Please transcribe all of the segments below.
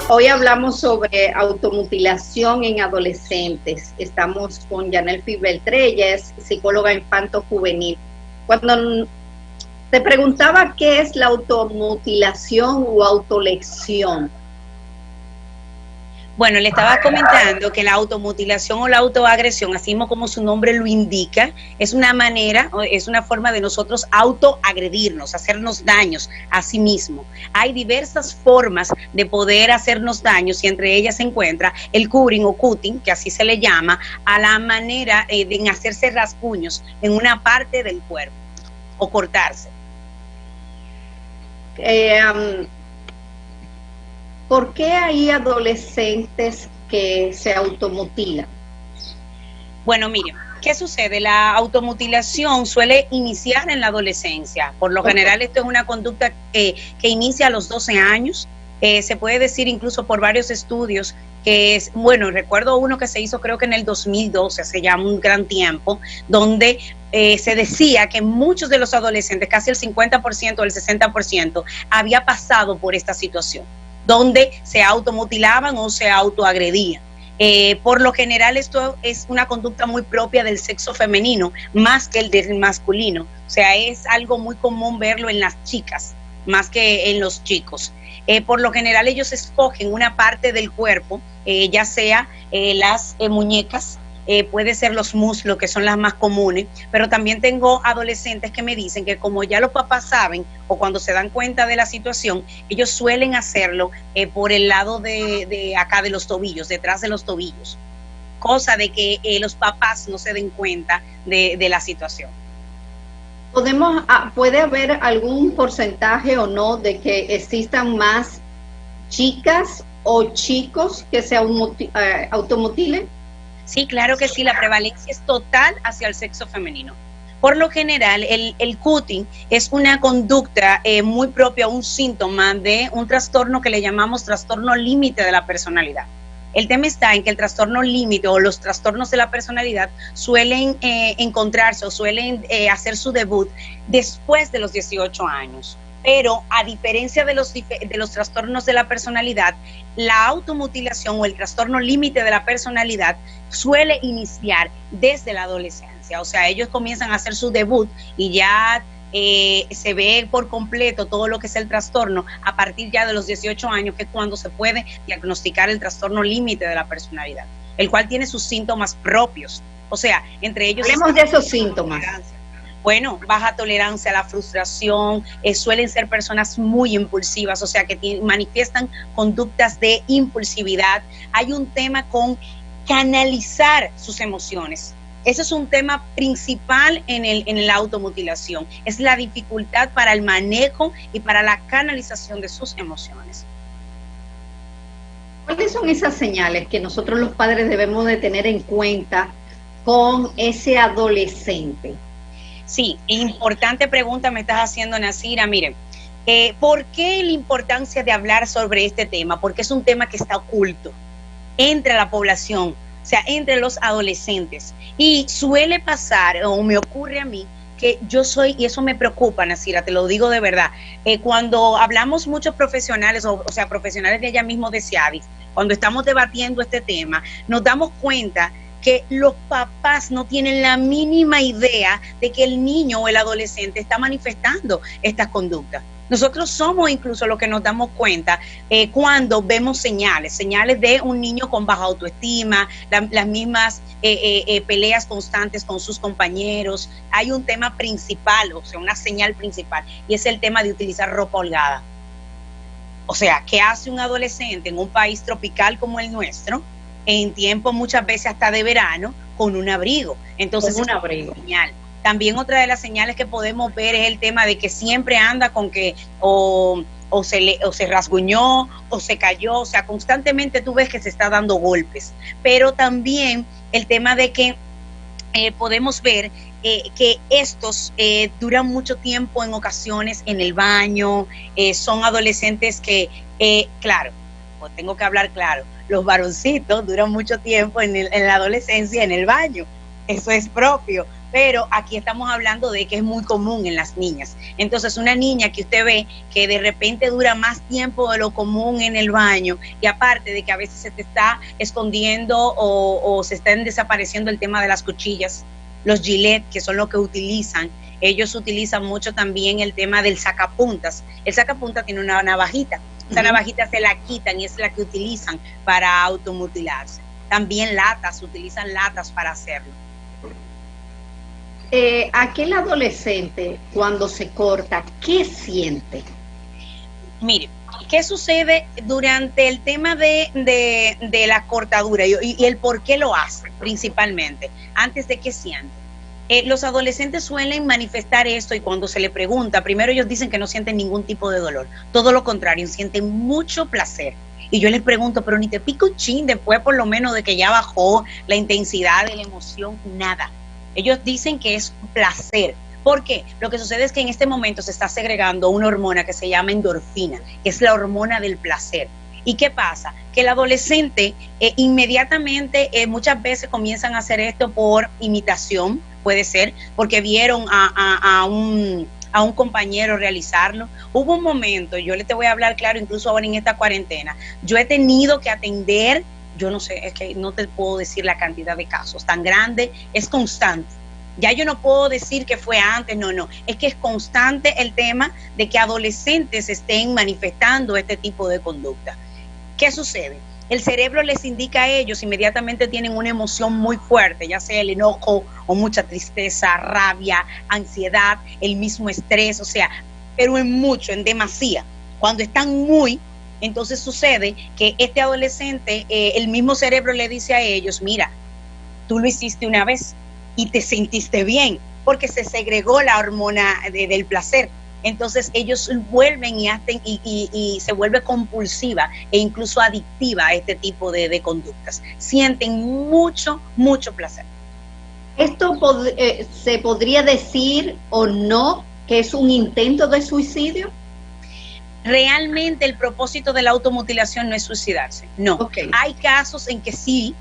Hoy hablamos sobre automutilación en adolescentes. Estamos con Yanelfi Beltré, ella es psicóloga infanto-juvenil. Cuando te preguntaba qué es la automutilación o autolesión. Bueno, le estaba comentando que la automutilación o la autoagresión, así como su nombre lo indica, es una manera, es una forma de nosotros autoagredirnos, hacernos daños a sí mismo. Hay diversas formas de poder hacernos daños y entre ellas se encuentra el curing o cutting, que así se le llama, a la manera de hacerse rasguños en una parte del cuerpo o cortarse. ¿Por qué hay adolescentes que se automutilan? Bueno, miren, ¿qué sucede? La automutilación suele iniciar en la adolescencia. Por lo general, esto es una conducta que inicia a los 12 años. Se puede decir incluso por varios estudios que es, bueno, recuerdo uno que se hizo creo que en el 2012, hace ya un gran tiempo, donde se decía que muchos de los adolescentes, casi el 50% o el 60%, había pasado por esta situación, donde se automutilaban o se autoagredían. Por lo general esto es una conducta muy propia del sexo femenino, más que el del masculino. O sea, es algo muy común verlo en las chicas, más que en los chicos. Por lo general ellos escogen una parte del cuerpo, ya sea las muñecas, puede ser los muslos, que son las más comunes, pero también tengo adolescentes que me dicen que como ya los papás saben o cuando se dan cuenta de la situación, ellos suelen hacerlo por el lado de acá de los tobillos, detrás de los tobillos, cosa de que los papás no se den cuenta de la situación. ¿Puede haber algún porcentaje o no de que existan más chicas o chicos que se automutilen? Sí, claro que sí, la prevalencia es total hacia el sexo femenino. Por lo general, el cutting es una conducta muy propia, un síntoma de un trastorno que le llamamos trastorno límite de la personalidad. El tema está en que el trastorno límite o los trastornos de la personalidad suelen encontrarse o suelen hacer su debut después de los 18 años. Pero a diferencia de los trastornos de la personalidad, la automutilación o el trastorno límite de la personalidad suele iniciar desde la adolescencia. O sea, ellos comienzan a hacer su debut y ya se ve por completo todo lo que es el trastorno a partir ya de los 18 años, que es cuando se puede diagnosticar el trastorno límite de la personalidad, el cual tiene sus síntomas propios. O sea, entre ellos... Hablemos de esos síntomas. Bueno, baja tolerancia a la frustración, suelen ser personas muy impulsivas, o sea, que manifiestan conductas de impulsividad. Hay un tema con canalizar sus emociones. Ese es un tema principal en la automutilación, es la dificultad para el manejo y para la canalización de sus emociones. ¿Cuáles son esas señales que nosotros los padres debemos de tener en cuenta con ese adolescente? Sí, importante pregunta me estás haciendo, Nasira. Miren, ¿por qué la importancia de hablar sobre este tema? Porque es un tema que está oculto entre la población, o sea, entre los adolescentes. Y suele pasar, o me ocurre a mí, que yo soy, y eso me preocupa, Nasira, te lo digo de verdad, cuando hablamos muchos profesionales, o sea, profesionales de allá mismo de CIADIS, cuando estamos debatiendo este tema, nos damos cuenta que los papás no tienen la mínima idea de que el niño o el adolescente está manifestando estas conductas. Nosotros somos incluso los que nos damos cuenta cuando vemos señales de un niño con baja autoestima, las mismas peleas constantes con sus compañeros. Hay un tema principal, o sea, una señal principal, y es el tema de utilizar ropa holgada. O sea, ¿qué hace un adolescente en un país tropical como el nuestro, en tiempo muchas veces hasta de verano, con un abrigo? Entonces, con un abrigo. Señal. También otra de las señales que podemos ver es el tema de que siempre anda con que o se rasguñó o se cayó, o sea, constantemente tú ves que se está dando golpes. Pero también el tema de que podemos ver que estos duran mucho tiempo en ocasiones en el baño, son adolescentes que, claro, pues tengo que hablar claro, los varoncitos duran mucho tiempo en la adolescencia en el baño, eso es propio, pero aquí estamos hablando de que es muy común en las niñas. Entonces, una niña que usted ve que de repente dura más tiempo de lo común en el baño, y aparte de que a veces se te está escondiendo o se están desapareciendo el tema de las cuchillas, los Gillette, que son los que utilizan, ellos utilizan mucho también el tema del sacapuntas. El sacapuntas tiene una navajita, esa navajita se la quitan y es la que utilizan para automutilarse. También latas, utilizan latas para hacerlo. Aquel adolescente, cuando se corta, ¿qué siente? Mire, ¿qué sucede durante el tema de la cortadura y el por qué lo hace principalmente? Antes de que siente. Los adolescentes suelen manifestar esto y cuando se le pregunta, primero ellos dicen que no sienten ningún tipo de dolor. Todo lo contrario, sienten mucho placer. Y yo les pregunto, pero ni te pica un chin después por lo menos de que ya bajó la intensidad de la emoción, nada. Ellos dicen que es placer. ¿Por qué? Lo que sucede es que en este momento se está segregando una hormona que se llama endorfina, que es la hormona del placer. ¿Y qué pasa? Que el adolescente inmediatamente, muchas veces comienzan a hacer esto por imitación, puede ser, porque vieron a un compañero realizarlo. Hubo un momento, yo le te voy a hablar claro, incluso ahora en esta cuarentena, yo he tenido que atender, yo no sé, es que no te puedo decir la cantidad de casos tan grande, es constante. Ya yo no puedo decir que fue antes, no, es que es constante el tema de que adolescentes estén manifestando este tipo de conducta. ¿Qué sucede? El cerebro les indica a ellos, inmediatamente tienen una emoción muy fuerte, ya sea el enojo o mucha tristeza, rabia, ansiedad, el mismo estrés, o sea, pero en mucho, en demasía. Cuando están muy, entonces sucede que este adolescente, el mismo cerebro le dice a ellos, mira, tú lo hiciste una vez y te sentiste bien, porque se segregó la hormona del placer. Entonces ellos vuelven y hacen y se vuelve compulsiva e incluso adictiva a este tipo de conductas. Sienten mucho placer. ¿Esto se podría decir o no que es un intento de suicidio? Realmente el propósito de la automutilación no es suicidarse, no. Okay. Hay casos en que sí,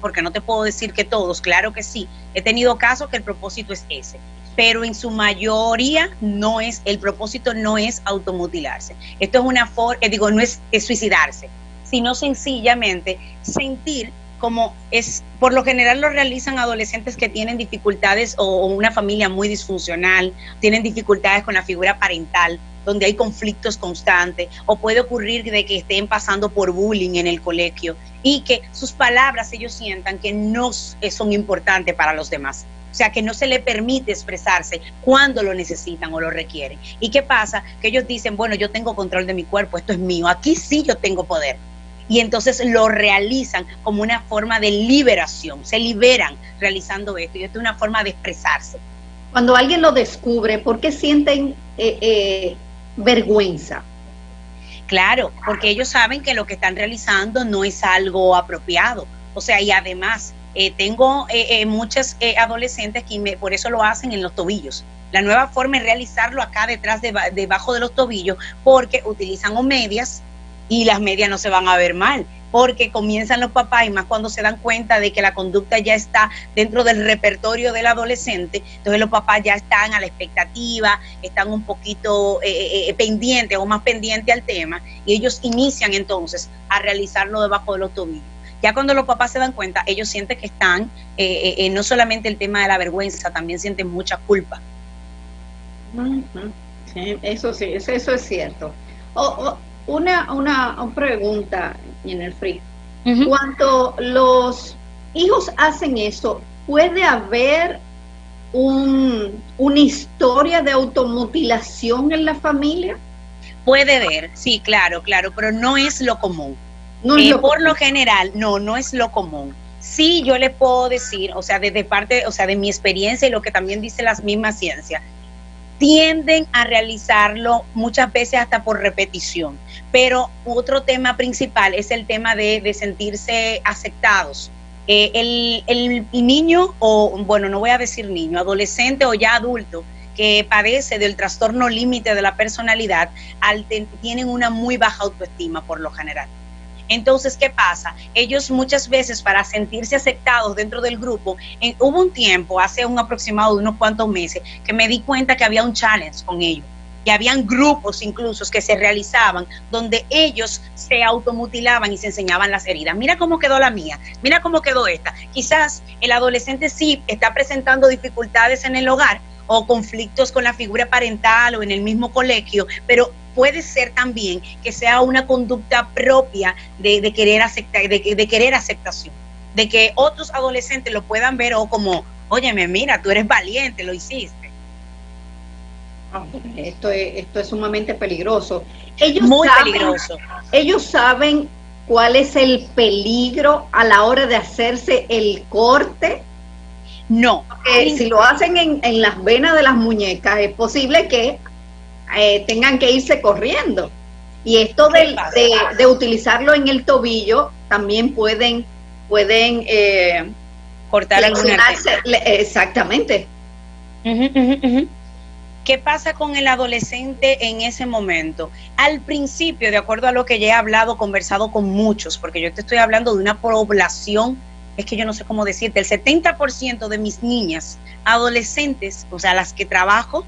porque no te puedo decir que todos, claro que sí. He tenido casos que el propósito es ese, pero en su mayoría no es, el propósito no es automutilarse. Esto es una forma, no es suicidarse, sino sencillamente sentir como es, por lo general lo realizan adolescentes que tienen dificultades o una familia muy disfuncional, tienen dificultades con la figura parental, donde hay conflictos constantes, o puede ocurrir de que estén pasando por bullying en el colegio y que sus palabras ellos sientan que no son importantes para los demás. O sea, que no se le permite expresarse cuando lo necesitan o lo requieren. ¿Y qué pasa? Que ellos dicen, bueno, yo tengo control de mi cuerpo, esto es mío, aquí sí yo tengo poder. Y entonces lo realizan como una forma de liberación, se liberan realizando esto, y esto es una forma de expresarse. Cuando alguien lo descubre, ¿por qué sienten vergüenza? Claro, porque ellos saben que lo que están realizando no es algo apropiado. O sea, y además tengo muchas adolescentes que por eso lo hacen en los tobillos. La nueva forma es realizarlo acá detrás, debajo de los tobillos, porque utilizan o medias, y las medias no se van a ver mal, porque comienzan los papás, y más cuando se dan cuenta de que la conducta ya está dentro del repertorio del adolescente, entonces los papás ya están a la expectativa, están un poquito pendientes o más pendientes al tema, y ellos inician entonces a realizarlo debajo de los tobillos. Ya cuando los papás se dan cuenta, ellos sienten que están, no solamente el tema de la vergüenza, también sienten mucha culpa. Sí, eso es cierto. Una pregunta, Jennifer. Cuando los hijos hacen eso, ¿puede haber una historia de automutilación en la familia? Puede haber, sí, claro, pero no es lo común. Por lo general, no es lo común. Sí, yo le puedo decir, o sea, desde parte, o sea, de mi experiencia y lo que también dice la misma ciencia, tienden a realizarlo muchas veces hasta por repetición, pero otro tema principal es el tema de sentirse aceptados. El niño, o bueno, no voy a decir niño, adolescente o ya adulto, que padece del trastorno límite de la personalidad, tienen una muy baja autoestima por lo general. Entonces, ¿qué pasa? Ellos muchas veces, para sentirse aceptados dentro del grupo, hubo un tiempo, hace un aproximado de unos cuantos meses, que me di cuenta que había un challenge con ellos. Y habían grupos incluso que se realizaban donde ellos se automutilaban y se enseñaban las heridas. Mira cómo quedó la mía, mira cómo quedó esta. Quizás el adolescente sí está presentando dificultades en el hogar o conflictos con la figura parental o en el mismo colegio, pero puede ser también que sea una conducta propia de querer aceptar, de querer aceptación, de que otros adolescentes lo puedan ver o como, óyeme, mira, tú eres valiente, lo hiciste. Esto es sumamente peligroso. Peligroso. Ellos saben cuál es el peligro a la hora de hacerse el corte. No. Si lo hacen en las venas de las muñecas, es posible que tengan que irse corriendo. Y esto de utilizarlo en el tobillo, también pueden cortar alguna arteria. Exactamente. ¿Qué pasa con el adolescente en ese momento? Al principio, de acuerdo a lo que ya he hablado, conversado con muchos, porque yo te estoy hablando de una población, es que yo no sé cómo decirte, el 70% de mis niñas adolescentes, o sea, las que trabajo,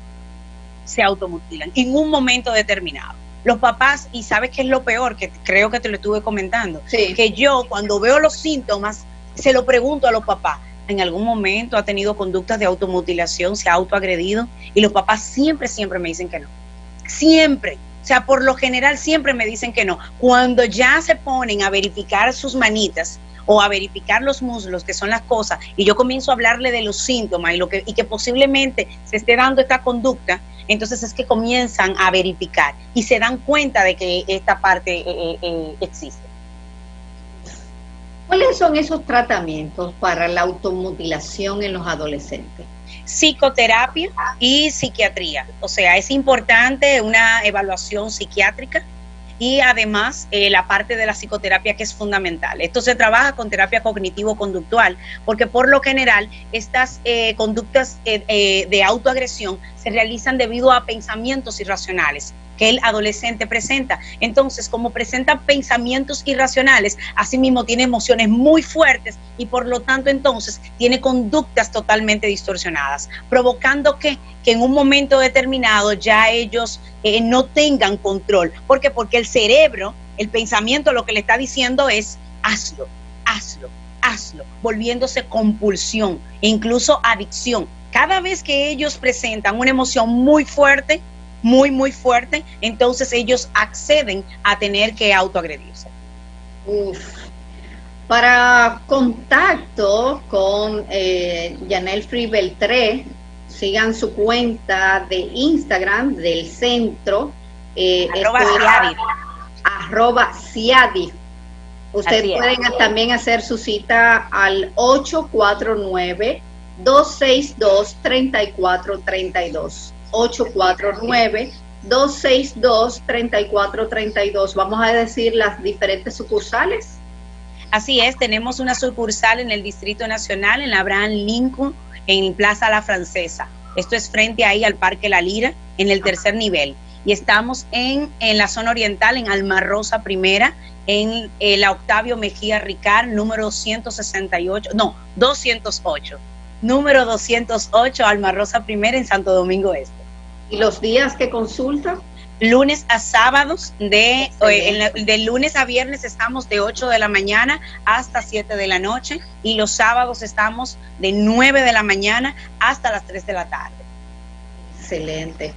se automutilan en un momento determinado. Los papás, y sabes qué es lo peor, que creo que te lo estuve comentando, sí, que yo cuando veo los síntomas, se lo pregunto a los papás, ¿en algún momento ha tenido conductas de automutilación, se ha autoagredido? Y los papás siempre me dicen que no. Siempre. O sea, por lo general siempre me dicen que no. Cuando ya se ponen a verificar sus manitas o a verificar los muslos, que son las cosas, y yo comienzo a hablarle de los síntomas y que posiblemente se esté dando esta conducta, entonces es que comienzan a verificar y se dan cuenta de que esta parte existe. ¿Cuáles son esos tratamientos para la automutilación en los adolescentes? Psicoterapia y psiquiatría. O sea, es importante una evaluación psiquiátrica y además la parte de la psicoterapia, que es fundamental. Esto se trabaja con terapia cognitivo-conductual, porque por lo general estas conductas de autoagresión se realizan debido a pensamientos irracionales que el adolescente presenta. Entonces, como presenta pensamientos irracionales, asimismo tiene emociones muy fuertes y por lo tanto entonces tiene conductas totalmente distorsionadas, provocando que en un momento determinado ya ellos no tengan control. ¿Por qué? Porque el cerebro, el pensamiento, lo que le está diciendo es hazlo, hazlo, hazlo, volviéndose compulsión e incluso adicción. Cada vez que ellos presentan una emoción muy fuerte, muy fuerte, entonces ellos acceden a tener que autoagredirse. Para contacto con Yanelfrey Beltré, sigan su cuenta de Instagram del centro, @Ciadif. Ustedes pueden también hacer su cita al 849-262-3432. 849-262-3432. Vamos a decir las diferentes sucursales. Así es, tenemos una sucursal en el Distrito Nacional, en la Abraham Lincoln, en Plaza La Francesa. Esto es frente ahí al Parque La Lira, en el tercer nivel. Y estamos en la zona oriental, en Alma Rosa Primera, en la Octavio Mejía Ricard, número 208, número 208, Alma Rosa Primera, en Santo Domingo Este. ¿Y los días que consulta? Lunes a sábados, de lunes a viernes estamos de 8 de la mañana hasta 7 de la noche, y los sábados estamos de 9 de la mañana hasta las 3 de la tarde. Excelente.